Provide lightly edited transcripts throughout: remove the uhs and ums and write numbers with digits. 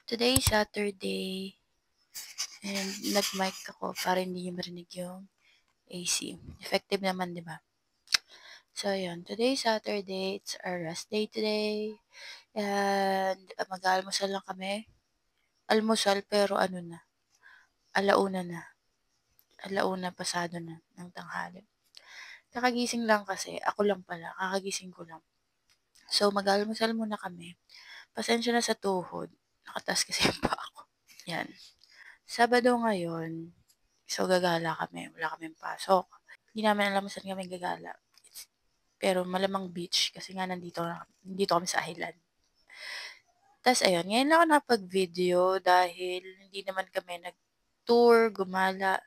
Today is Saturday and nag-mic ako para hindi niyo marinig yung AC. Effective naman, di ba? So, yun. Today is Saturday. It's our rest day today. And mag-aalmusal lang kami. Almusal pero ano na. Alauna na. Alauna pasado na ng tanghali. Kakagising lang kasi. Ako lang pala. Kakagising ko lang. So, mag-aalmusal muna kami. Pasensya na sa tuhod. Nakatas kasi pa ako. Yan. Sabado ngayon, so gagala kami. Wala kaming pasok. Hindi namin alam saan kami gagala. Pero malamang beach kasi nga nandito kami sa island. Tapos ayun, ngayon lang ako napag-video dahil hindi naman kami nag-tour, gumala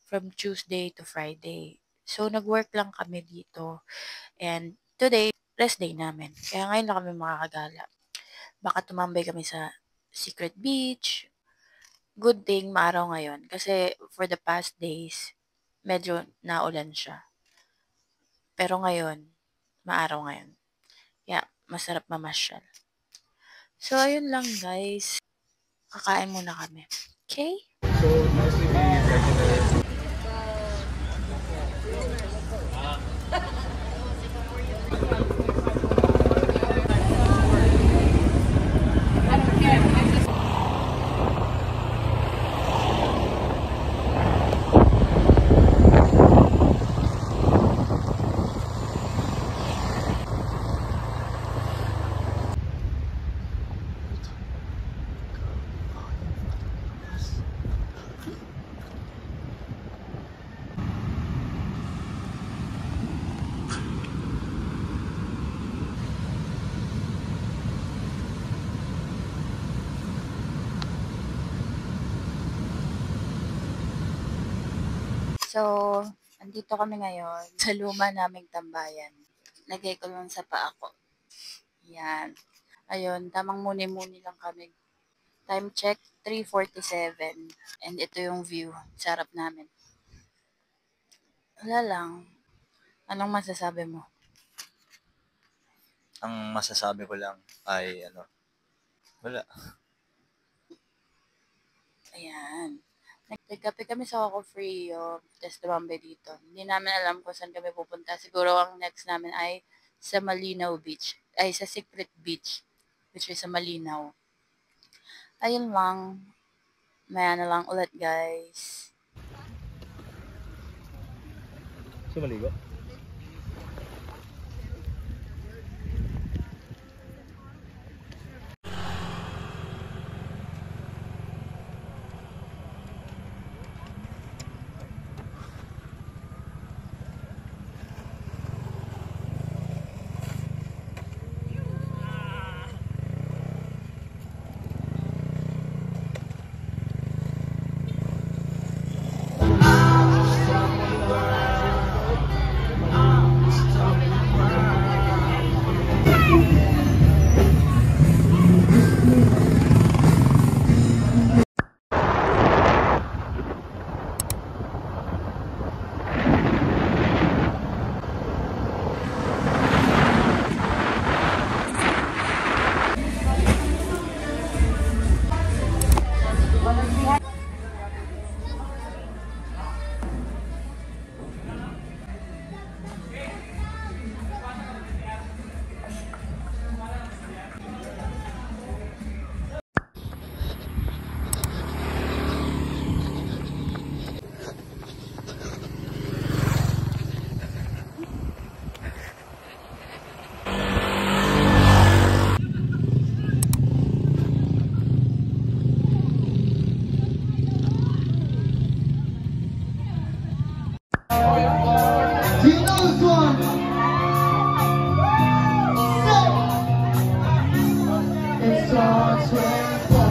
from Tuesday to Friday. So nag-work lang kami dito. And today, rest day namin. Kaya ngayon lang kami makakagala. Baka tumambay kami sa Secret Beach. Good thing maaraw ngayon kasi for the past days, medyo naulan siya. Pero ngayon, maaraw ngayon. Kaya masarap mamasyal. So, ayun lang guys. Kakain muna kami. Okay? So, nice to be regular. So, andito kami ngayon sa luma naming tambayan. Lagay ko lang sa paa ko. Yan. Ayun, tamang muni-muni lang kami. Time check, 3:47. And ito yung view. Sarap namin. Wala lang. Anong masasabi mo? Ang masasabi ko lang ay wala. Ayan. Nagkape kami sa Coco Frio, tapos tumambay dito. Hindi namin alam kung saan kami pupunta. Siguro ang next namin ay sa Malinaw Beach. Ay, sa Secret Beach, which is sa Malinaw. Ayun lang. Maya na lang ulit, guys. So, maligo? It's all 24.